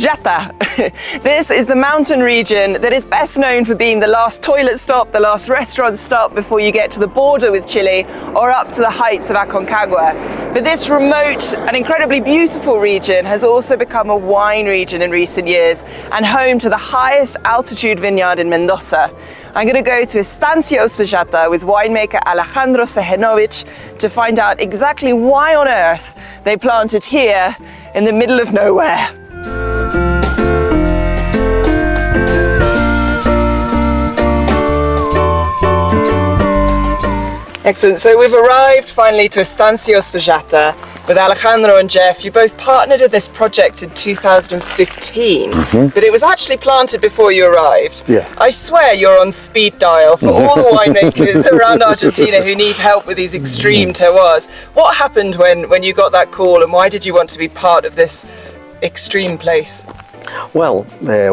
Uspallata. This is the mountain region that is best known for being the last toilet stop, the last restaurant stop before you get to the border with Chile or up to the heights of Aconcagua. But this remote and incredibly beautiful region has also become a wine region in recent years and home to the highest altitude vineyard in Mendoza. I'm going to go to Estancia Uspallata with winemaker Alejandro Sejenovic to find out exactly why on earth they planted here in the middle of nowhere. Excellent, so we've arrived finally to Estancia Uspallata with Alejandro and Jeff. You both partnered in this project in 2015, but it was actually planted before you arrived. Yeah. I swear you're on speed dial for all the winemakers around Argentina who need help with these extreme terroirs. What happened when you got that call, and why did you want to be part of this extreme place? Well,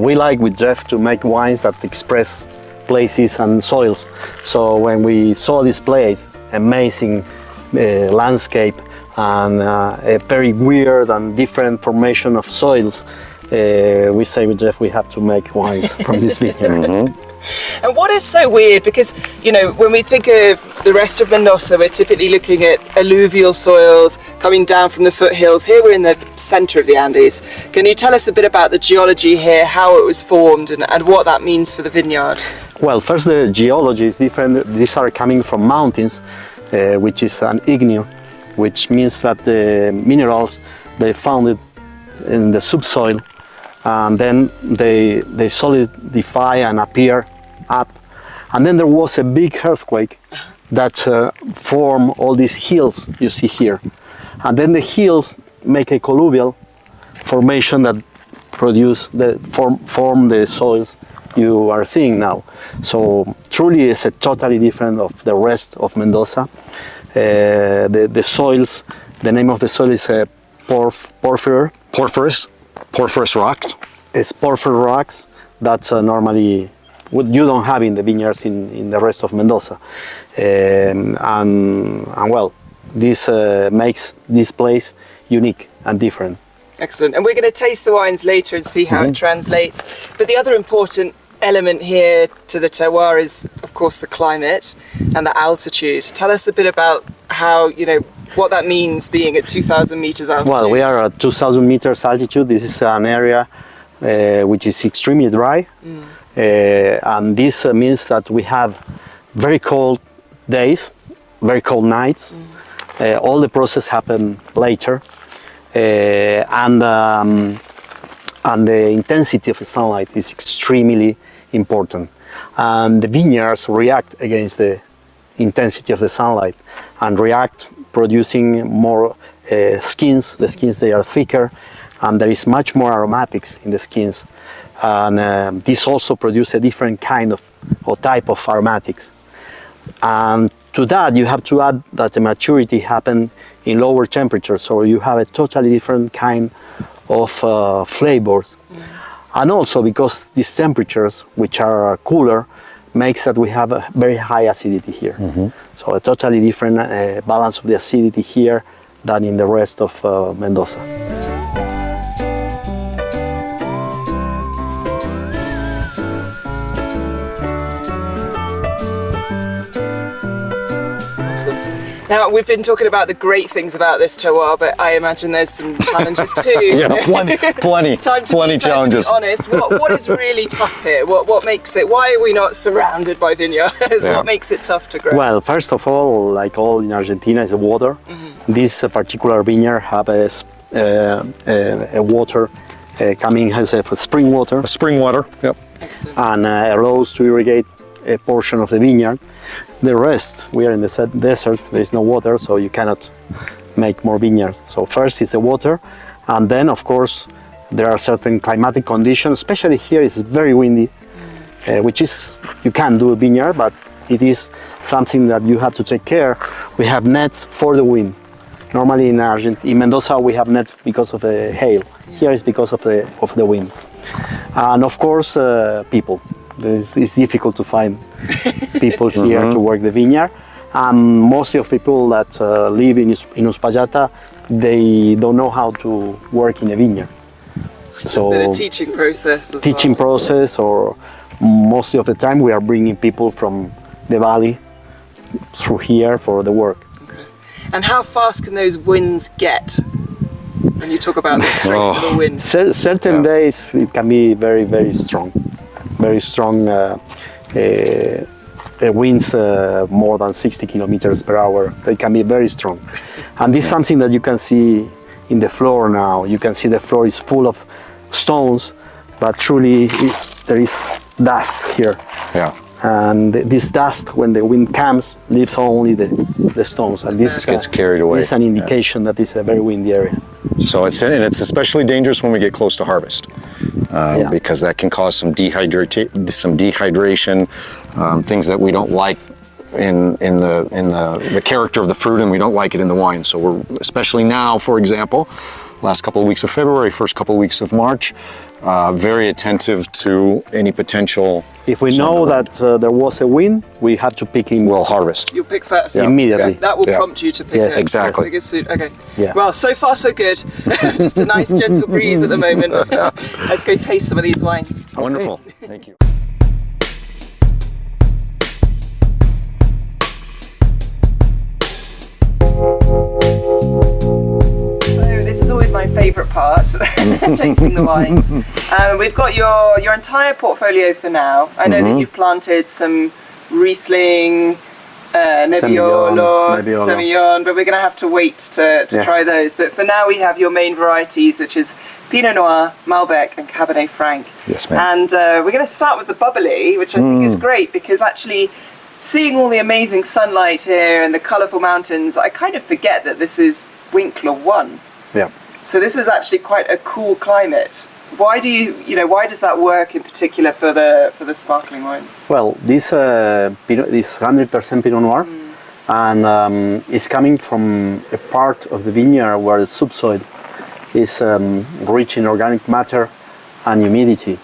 we like with Jeff to make wines that express places and soils. So when we saw this place, amazing landscape and a very weird and different formation of soils, we say with Jeff we have to make wines from this vineyard. And what is so weird, because you know, when we think of the rest of Mendoza, we're typically looking at alluvial soils coming down from the foothills. Here we're in the center of the Andes. Can you tell us a bit about the geology here, how it was formed and what that means for the vineyard? Well, first, the geology is different. These are coming from mountains, which is an igneo, which means that the minerals they found it in the subsoil, and then they solidify and appear up. And then there was a big earthquake that formed all these hills you see here. And then the hills make a colluvial formation that form the soils you are seeing now. So truly it's a totally different of the rest of Mendoza. The soils, the name of the soil is porphyrous rocks. It's porphyry rocks that normally you don't have in the vineyards in the rest of Mendoza. And well, this makes this place unique and different. Excellent. And we're going to taste the wines later and see how it translates. But the other important element here to the terroir is, of course, the climate and the altitude. Tell us a bit about how, you know, what that means being at 2,000 meters altitude. Well, we are at 2,000 meters altitude. This is an area which is extremely dry. And this means that we have very cold days, very cold nights. All the process happen later. And the intensity of the sunlight is extremely important. And the vineyards react against the intensity of the sunlight and react producing more skins. The skins, they are thicker, and there is much more aromatics in the skins. And this also produces a different kind of or type of aromatics. And to that, you have to add that the maturity happened in lower temperatures, so you have a totally different kind of flavors. And also because these temperatures, which are cooler, makes that we have a very high acidity here. So a totally different balance of the acidity here than in the rest of Mendoza. Now, we've been talking about the great things about this terroir, but I imagine there's some challenges too. Yeah, plenty challenges. To be honest, what is really tough here? What makes it? Why are we not surrounded by vineyards? Yeah. What makes it tough to grow? Well, first of all, like all in Argentina, is the water. This particular vineyard have a water coming as a spring water. A spring water. Yep. Excellent. And allows to irrigate a portion of the vineyard. The rest, we are in the desert, there is no water, so you cannot make more vineyards. So first is the water, and then of course there are certain climatic conditions, especially here it's very windy, which is, you can do a vineyard, but it is something that you have to take care. We have nets for the wind. Normally in Mendoza we have nets because of the hail. Here it's because of the wind. And of course people. It's difficult to find people here to work the vineyard. Most of the people that live in Uspallata, they don't know how to work in a vineyard. Just been a teaching process as teaching well. process, or most of the time we are bringing people from the valley through here for the work. Okay. And how fast can those winds get? When you talk about the strength of the wind. Certain days it can be very, very strong. Very strong winds, more than 60 kilometers per hour. They can be very strong. And this is something that you can see in the floor now. You can see the floor is full of stones, but truly there is dust here. Yeah. And this dust, when the wind comes, leaves only the stones. And this Gets carried away. This is an indication that it's a very windy area. So it's especially dangerous when we get close to harvest, because that can cause some dehydration, things that we don't like in the character of the fruit, and we don't like it in the wine. So we're, especially now, for example, last couple of weeks of February, first couple of weeks of March, very attentive to any potential. If we know that there was a wind, we have to pick in. We'll harvest. You'll pick first. Immediately. That will prompt you to pick Yes, exactly. pick a suit. Okay. Yeah. Well, so far so good. Just a nice gentle breeze at the moment. Let's go taste some of these wines. Wonderful. Thank you. My favourite part, tasting the wines. We've got your entire portfolio for now. I know that you've planted some Riesling, Nebbiolo, Semillon, but we're going to have to wait to try those. But for now we have your main varieties, which is Pinot Noir, Malbec and Cabernet Franc. Yes, ma'am. And we're going to start with the bubbly, which I think is great, because actually seeing all the amazing sunlight here and the colourful mountains, I kind of forget that this is Winkler 1. Yeah. So this is actually quite a cool climate. Why does that work in particular for the sparkling wine? Well, this 100% Pinot Noir, and it's coming from a part of the vineyard where the subsoil is rich in organic matter and humidity.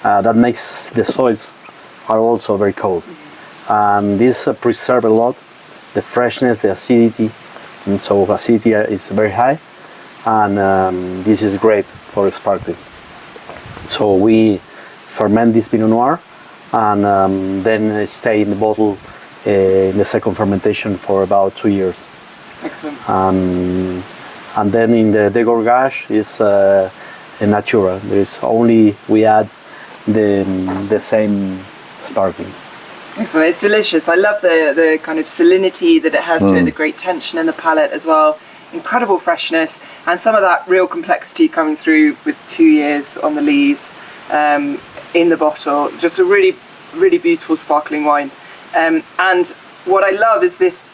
That makes the soils are also very cold. And this preserves a lot the freshness, the acidity, and so acidity is very high. And this is great for sparkling. So we ferment this Pinot Noir and then stay in the bottle in the second fermentation for about 2 years. Excellent. And then in the degorgage is a natura. There is only we add the same sparkling. Excellent. It's delicious. I love the kind of salinity that it has to it, the great tension in the palate as well. Incredible freshness, and some of that real complexity coming through with 2 years on the lees in the bottle. Just a really, really beautiful sparkling wine. And what I love is this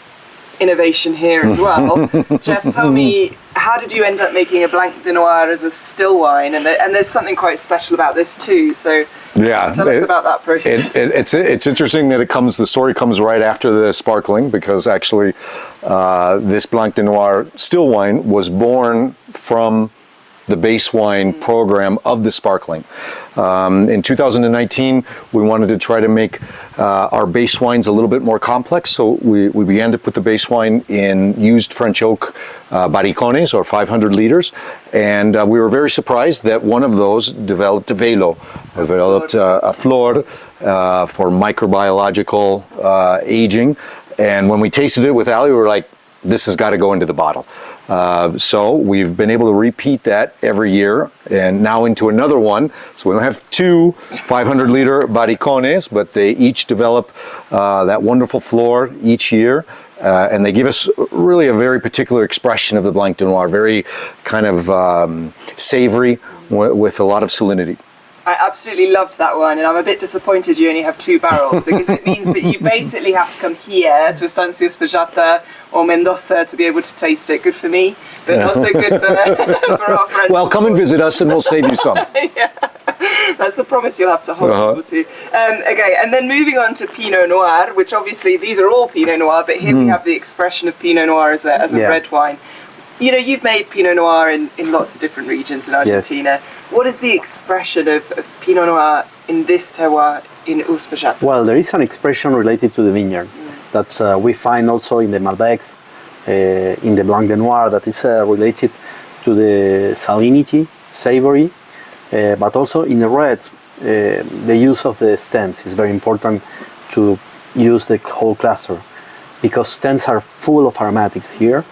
innovation here as well. Jeff, tell me, how did you end up making a Blanc de Noir as a still wine? And there's something quite special about this too. So tell us about that process. It's interesting that the story comes right after the sparkling, because actually this Blanc de Noir still wine was born from the base wine program of the sparkling. In 2019, we wanted to try to make our base wines a little bit more complex, so we began to put the base wine in used French oak barricones, or 500 liters, and we were very surprised that one of those developed a velo, a flor for microbiological aging, and when we tasted it with Ali, we were like, this has got to go into the bottle. So we've been able to repeat that every year, and now into another one. So we don't have 2 500-liter barricones, but they each develop that wonderful flor each year. And they give us really a very particular expression of the Blanc de Noir, very kind of savory with a lot of salinity. I absolutely loved that one, and I'm a bit disappointed you only have 2 barrels, because it means that you basically have to come here to Estancia Uspallata or Mendoza to be able to taste it. Good for me, but not so good for our friends. Well, come and visit us and we'll save you some. Yeah. That's the promise you'll have to hold people to. Okay, and then moving on to Pinot Noir, which obviously these are all Pinot Noir, but here we have the expression of Pinot Noir as a red wine. You know, you've made Pinot Noir in lots of different regions in Argentina. Yes. What is the expression of Pinot Noir in this terroir in Uspallata? Well, there is an expression related to the vineyard that we find also in the Malbecs, in the Blanc de Noir, that is related to the salinity, savory, But also in the reds, the use of the stems is very important to use the whole cluster, because stems are full of aromatics here,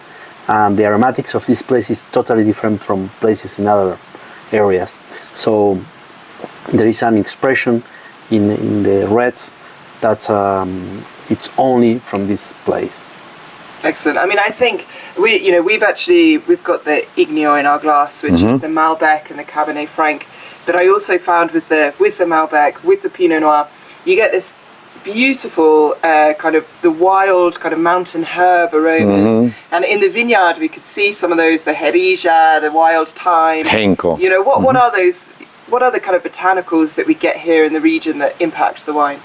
and the aromatics of this place is totally different from places in other areas. So there is an expression in the reds that it's only from this place. Excellent. I mean, I think we've got the Igneo in our glass, which is the Malbec and the Cabernet Franc. But I also found with the Malbec, with the Pinot Noir, you get this beautiful kind of the wild kind of mountain herb aromas. And in the vineyard, we could see some of those, the Herija, the wild thyme. Henko. You know, what are those? What are the kind of botanicals that we get here in the region that impact the wine?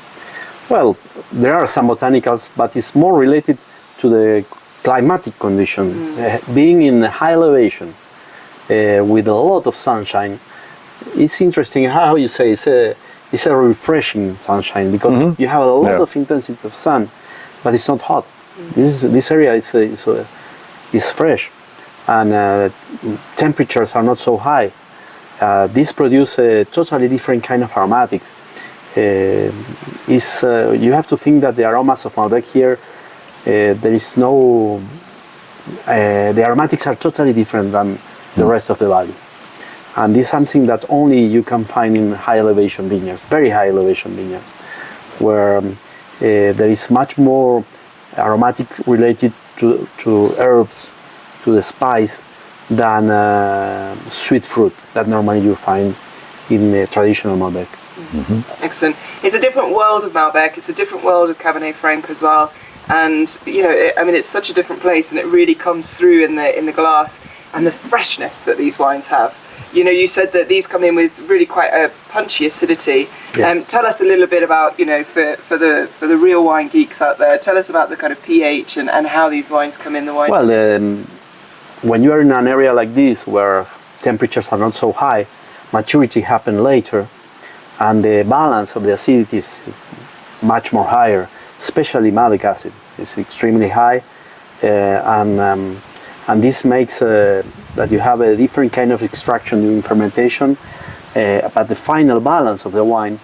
Well, there are some botanicals, but it's more related to the climatic condition. Being in high elevation with a lot of sunshine, it's interesting how you say it's a refreshing sunshine, because you have a lot of intensity of sun, but it's not hot. This area is fresh, and temperatures are not so high. This produces a totally different kind of aromatics. You have to think that the aromas of Malbec here, there is no, the aromatics are totally different than the rest of the valley. And this is something that only you can find in high elevation vineyards, very high elevation vineyards, where there is much more aromatics related to herbs, to the spice, than sweet fruit that normally you find in traditional Malbec. Excellent. It's a different world of Malbec. It's a different world of Cabernet Franc as well. And I mean, it's such a different place, and it really comes through in the glass, and the freshness that these wines have. You know, you said that these come in with really quite a punchy acidity. Yes. Tell us a little bit about, for the real wine geeks out there, tell us about the kind of pH and how these wines come in the wine. Well, when you are in an area like this where temperatures are not so high, maturity happens later, and the balance of the acidity is much more higher, especially malic acid is extremely high, and this makes that you have a different kind of extraction during fermentation, but the final balance of the wine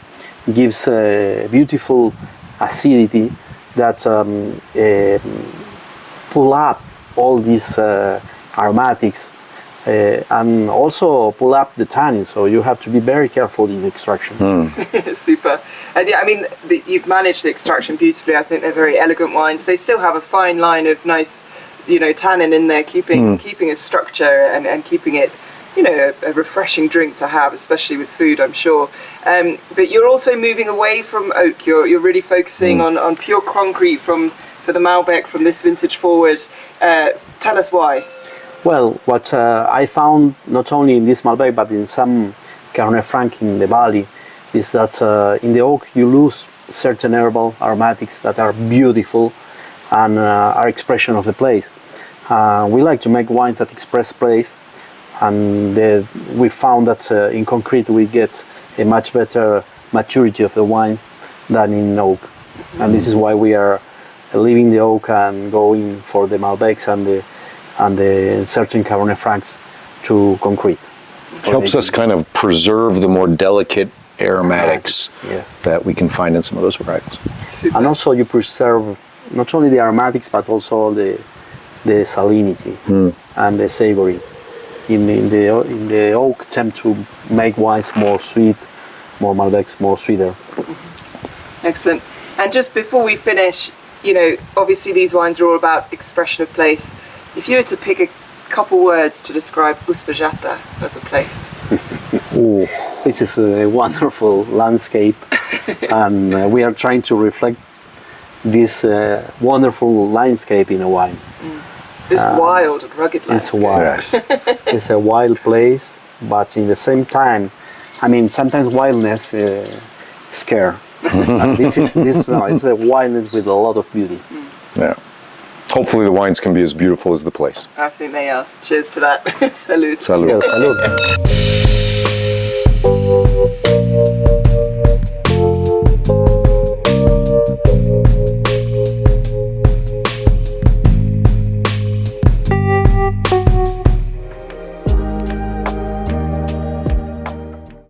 gives a beautiful acidity that pull up all these aromatics and also pull up the tannin, so you have to be very careful in the extraction. Super. And yeah, I mean, you've managed the extraction beautifully. I think they're very elegant wines. They still have a fine line of nice, tannin in there, keeping a structure and keeping it, a refreshing drink to have, especially with food, I'm sure. But you're also moving away from oak. You're really focusing on pure concrete for the Malbec from this vintage forward. Tell us why. Well, what I found not only in this Malbec but in some Cabernet Franc in the valley is that in the oak you lose certain herbal aromatics that are beautiful and are expression of the place. We like to make wines that express place, and we found that in concrete we get a much better maturity of the wines than in oak. And this is why we are leaving the oak and going for the Malbecs and the certain Cabernet Francs to concrete. Helps us kind of preserve the more delicate aromatics yes, that we can find in some of those varietals. Super. and also you preserve not only the aromatics but also the salinity and the savory. In the oak tend to make wines more sweet, more Malbecs more sweeter. Excellent. And just before we finish, obviously these wines are all about expression of place. If you were to pick a couple words to describe Uspallata as a place. Oh, this is a wonderful landscape, and we are trying to reflect this wonderful landscape in a wine. This wild and rugged landscape. It's wild. It's a wild place, but in the same time, I mean, sometimes wildness scare. And this is a wildness with a lot of beauty. Yeah. Hopefully the wines can be as beautiful as the place. I think they are. Cheers to that. Salud. Salud. Salud.